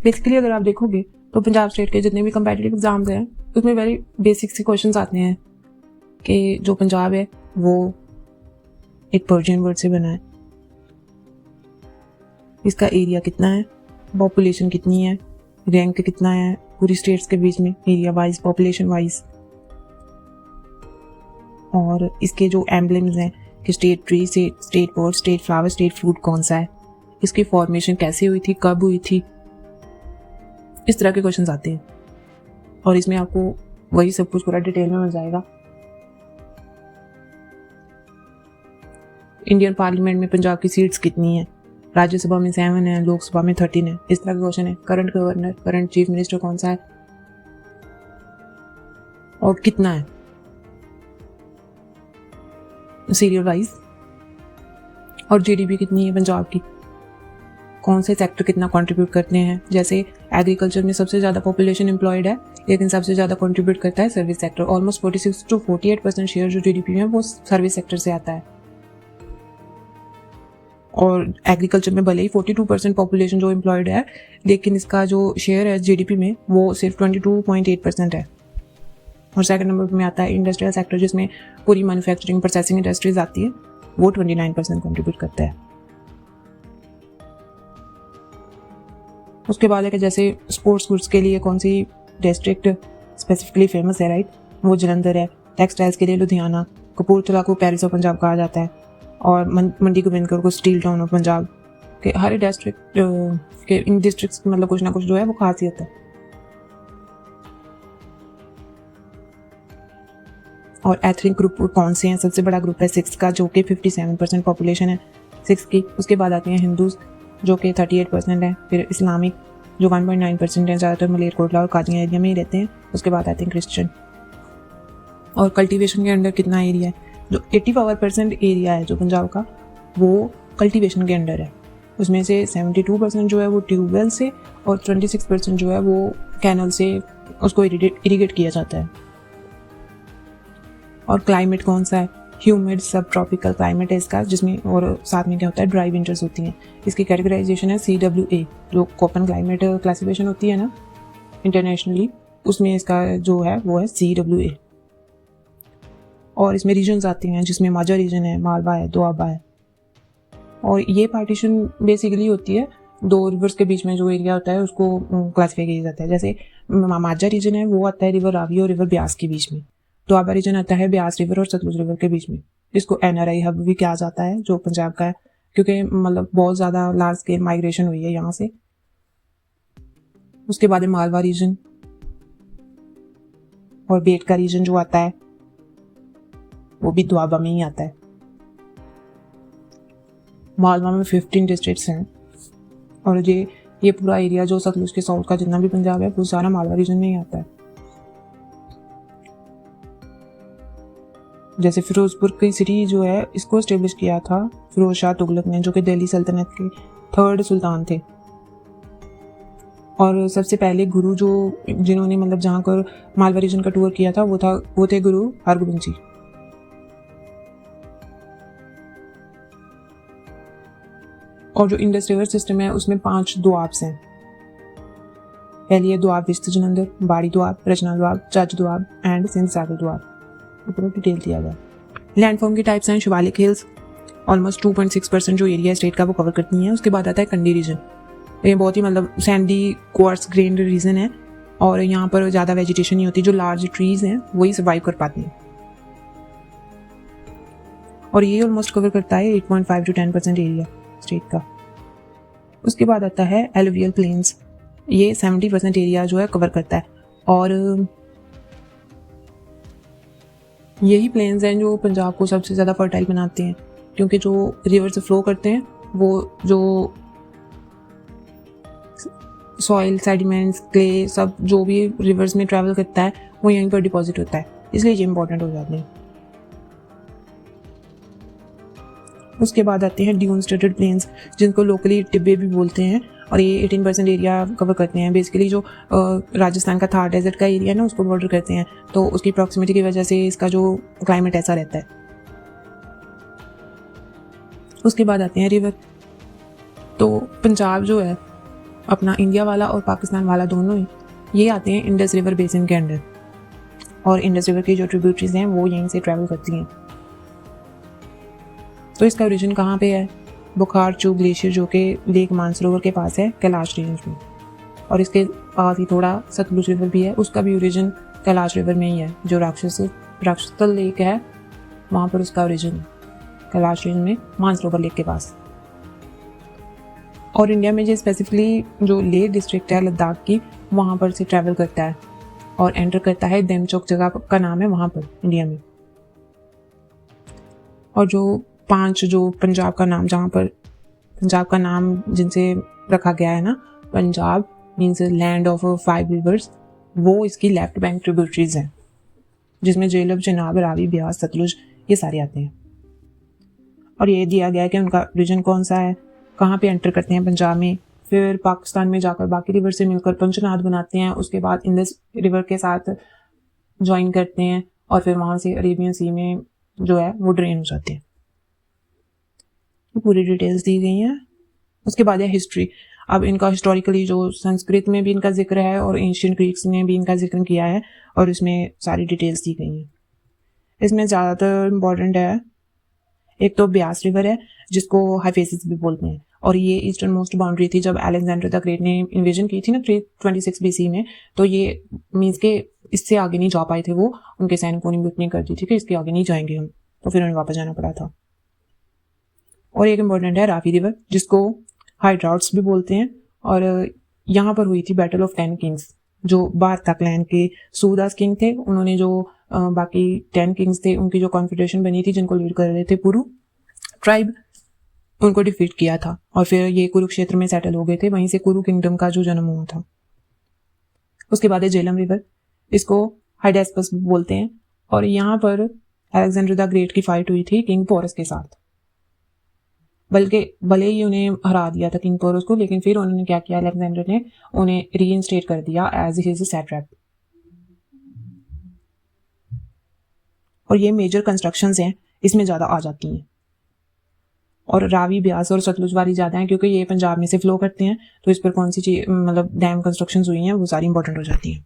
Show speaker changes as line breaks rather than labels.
Basically अगर आप देखोगे तो पंजाब स्टेट के जितने भी कंपेटिटिव एग्जाम्स हैं उसमें वेरी बेसिक से क्वेश्चंस आते हैं कि जो पंजाब है वो एक पर्शियन वर्ड से बना है, इसका एरिया कितना है, पॉपुलेशन कितनी है, रैंक कितना है पूरी स्टेट्स के बीच में एरिया वाइज, पॉपुलेशन वाइज, और इसके जो एम्बलम्स हैं कि state tree, state bird, state flower, state fruit कौन सा है, इसकी फॉर्मेशन कैसे हुई थी, कब हुई थी, इस तरह के क्वेश्चंस आते हैं। और इसमें आपको वही सब कुछ पूरा डिटेल में मिल जाएगा। इंडियन पार्लियामेंट में पंजाब की सीट्स कितनी है, राज्यसभा में 7 है, लोकसभा में 13 है, इस तरह के क्वेश्चन है। Current governor, current chief minister कौन सा है और कितना है, सीरियल वाइज, और जीडीपी कितनी है पंजाब की, कौन से सेक्टर कितना कंट्रीब्यूट करते हैं। जैसे एग्रीकल्चर में सबसे ज़्यादा पॉपुलेशन एम्प्लॉयड है, लेकिन सबसे ज़्यादा कंट्रीब्यूट करता है service sector. Almost 46 to 48% share जो जीडीपी में है वो सर्विस सेक्टर से आता है। और एग्रीकल्चर में भले ही 42% पॉपुलेशन जो एम्प्लॉयड है, लेकिन इसका जो शेयर है जीडीपी में वो सिर्फ 22.8% है। और सेकंड नंबर में आता है इंडस्ट्रियल सेक्टर, जिसमें पूरी मैन्युफैक्चरिंग प्रोसेसिंग इंडस्ट्रीज आती है, वो 29% कंट्रीब्यूट करता है। उसके बाद है कि जैसे स्पोर्ट्स गुड्स के लिए कौन सी डिस्ट्रिक्ट स्पेसिफिकली फेमस है, राइट, वो जलंधर है। टेक्सटाइल्स के लिए लुधियाना, कपूरथला को पेरिस ऑफ पंजाब कहा जाता है, और मंडी गोबिंदपुर को स्टील टाउन ऑफ पंजाब। के हर डिस्ट्रिक्ट के इन डिस्ट्रिक्ट्स मतलब कुछ ना कुछ जो है वो खासियत है। और एथनिक ग्रुप कौन से हैं, सबसे बड़ा ग्रुप है सिक्स का जो कि 57% पॉपुलेशन है सिक्स की। उसके बाद आते हैं हिंदूज जो कि 38% है, फिर इस्लामिक जो 1.9% है, ज़्यादातर मलेरकोटला और कादियां एरिया में ही रहते हैं। उसके बाद आते हैं क्रिश्चियन। और कल्टीवेशन के अंडर कितना एरिया है, जो 84% एरिया है जो पंजाब का वो कल्टीवेशन के अंडर है। उसमें से 72% जो है वो ट्यूबवेल से और 26% जो है वो कैनल से उसको इरीगेट किया जाता है। और क्लाइमेट कौन सा है, ह्यूमिड सब ट्रॉपिकल क्लाइमेट है इसका, जिसमें और साथ में क्या होता है ड्राई विंटर्स होती हैं। इसकी कैटेगराइजेशन है CWA, जो कोपन क्लाइमेट क्लासिफिकेशन होती है ना इंटरनेशनली, उसमें इसका जो है वो है CWA। और इसमें रीजन्स आते हैं जिसमें माझा रीजन है, मालवा है, दोआबा है। और ये पार्टीशन बेसिकली होती है दो रिवर्स के बीच में जो एरिया होता है उसको क्लासीफाई किया जाता है। जैसे माझा रीजन है वो आता है रिवर रावी और रिवर ब्यास के बीच में, दोआबा रीजन आता है ब्यास रिवर और सतलुज रिवर के बीच में, जिसको NRI हब भी कहा जाता है जो पंजाब का है, क्योंकि मतलब बहुत ज़्यादा लार्ज स्केल माइग्रेशन हुई है यहाँ से। उसके बाद है मालवा रीजन, और बेट का रीजन जो आता है वो भी दोआबा में ही आता है। मालवा में 15 डिस्ट्रिक्ट्स हैं, और ये पूरा एरिया जो सतलुज के साउथ का जितना भी पंजाब है वो सारा मालवा रीजन में ही आता है। जैसे फिरोजपुर की सिटी जो है इसको एस्टेब्लिश किया था फिरोज शाह तुगलक ने, जो कि दिल्ली सल्तनत के 3rd सुल्तान थे। और सबसे पहले गुरु जो जिन्होंने मतलब जहाँ पर मालवा रीजन का टूर किया था वो थे गुरु हरगोबिंद जी। और जो इंडस रिवर सिस्टम है उसमें 5 दोआब्स हैं। पहली है दोआब विस्त जलंधर, बाड़ी दोआब, रचना दोआब, जज दोआब एंड सिंध सागर दोआब। पूरा डिटेल दिया गया। लैंडफॉर्म की टाइप्स हैं शिवालिक हिल्स, ऑलमोस्ट 2.6% जो एरिया स्टेट का वो कवर करती हैं। उसके बाद आता है कंडी रीजन, ये बहुत ही मतलब सैंडी क्वार्ट्स ग्रेन्ड रीजन है, और यहाँ पर ज़्यादा वेजिटेशन नहीं होती, जो लार्ज ट्रीज हैं वही सर्वाइव कर पाती हैं। और ये ऑलमोस्ट कवर करता है 8.5 to 10% एरिया स्टेट का। उसके बाद आता है एलुवियल प्लेन्स, ये 70% एरिया जो है कवर करता है। और यही प्लेन्स हैं जो पंजाब को सबसे ज़्यादा फर्टाइल बनाते हैं, क्योंकि जो रिवर से फ्लो करते हैं वो जो सॉइल, सेडिमेंट्स, क्ले सब जो भी रिवर्स में ट्रैवल करता है वो यहीं पर डिपॉजिट होता है, इसलिए ये इंपॉर्टेंट हो जाते हैं। उसके बाद आते हैं ड्यून स्टडेड प्लेन्स, जिनको लोकली टिब्बे भी बोलते हैं, और ये 18% एरिया कवर करते हैं। बेसिकली जो राजस्थान का थार डेजर्ट का एरिया है ना उसको बॉर्डर करते हैं, तो उसकी प्रॉक्सिमिटी की वजह से इसका जो क्लाइमेट ऐसा रहता है। उसके बाद आते हैं रिवर। तो पंजाब जो है अपना इंडिया वाला और पाकिस्तान वाला दोनों ही, ये आते हैं इंडस रिवर बेसिन के अंडर, और इंडस रिवर की जो ट्रिब्यूटरीज हैं वो यहीं से ट्रैवल करती हैं। तो इसका ओरिजिन कहाँ पे है? बुखारचू ग्लेशियर जो कि लेक मानसरोवर के पास है कैलाश रेंज में, और इसके पास ही थोड़ा सतलुज रिवर भी है, उसका भी ओरिजिन कैलाश रिवर में ही है। जो राक्षसतल लेक है वहाँ पर उसका ओरिजिन है, कैलाश रेंज में मानसरोवर लेक के पास। और इंडिया में जो स्पेसिफिकली जो लेह डिस्ट्रिक्ट है लद्दाख की, वहाँ पर से ट्रैवल करता है और एंटर करता है देमचोक जगह का नाम है वहाँ पर इंडिया में। और जो 5 जो पंजाब का नाम, जहाँ पर पंजाब का नाम जिनसे रखा गया है ना, Punjab means land of 5 reverse, वो इसकी लेफ्ट बैंक ट्रिब्यूटरीज हैं, जिसमें झेलम, चेनाब, रावी, ब्यास, सतलुज ये सारे आते हैं। और ये दिया गया है कि उनका रीजन कौन सा है, कहाँ पे एंटर करते हैं पंजाब में, फिर पाकिस्तान में जाकर बाकी रिवर से मिलकर पंचनाद बनाते हैं, उसके बाद इंडस रिवर के साथ ज्वाइन करते हैं और फिर वहाँ से अरेबियन सी में जो है वो ड्रेन हो जाते हैं। पूरी डिटेल्स दी गई हैं। उसके बाद है हिस्ट्री। अब इनका हिस्टोरिकली जो संस्कृत में भी इनका जिक्र है और एंशियंट ग्रीक्स ने भी इनका जिक्र किया है, और इसमें सारी डिटेल्स दी गई हैं। इसमें ज़्यादातर इम्पॉर्टेंट है, एक तो ब्यास रिवर है जिसको हाइफेसिस भी बोलते हैं, और ये ईस्टर्न मोस्ट बाउंड्री थी जब अलेक्जेंडर द ग्रेट ने इन्वेजन की थी ना 326 BC में। तो ये मीन्स के इससे आगे नहीं जा पाए थे वो, उनके सैनिकों ने म्यूटनी कर दी थी कि इसके आगे नहीं जाएंगे हम, तो फिर उन्हें वापस जाना पड़ा था। और एक इम्पॉर्टेंट है रावी रिवर जिसको हाइड्राउट्स भी बोलते हैं, और यहाँ पर हुई थी बैटल ऑफ 10 किंग्स। जो बारता क्लैन के सूदास किंग थे, उन्होंने जो बाकी 10 किंग्स थे उनकी जो कॉन्फेडरेशन बनी थी जिनको लीड कर रहे थे पुरु ट्राइब, उनको डिफीट किया था, और फिर ये कुरुक्षेत्र में सेटल हो गए थे, वहीं से कुरु किंगडम का जो जन्म हुआ था। उसके बाद है झेलम रिवर, इसको हाइडेस्पस भी बोलते हैं, और यहाँ पर अलेक्जेंडर द ग्रेट की फाइट हुई थी किंग पोरस के साथ। बल्कि भले ही उन्हें हरा दिया था किंग पोरस को, लेकिन फिर उन्होंने क्या किया, अलेक्जेंडर ने उन्हें रीइंस्टेट कर दिया एज हिज सैट्रैप। और ये मेजर कंस्ट्रक्शंस हैं, इसमें ज़्यादा आ जाती हैं, और रावी, ब्यास और सतलुज वाली ज़्यादा हैं क्योंकि ये पंजाब में से फ्लो करते हैं, तो इस पर कौन सी चीज़ मतलब डैम कंस्ट्रक्शंस हुई हैं वो सारी इंपॉर्टेंट हो जाती हैं।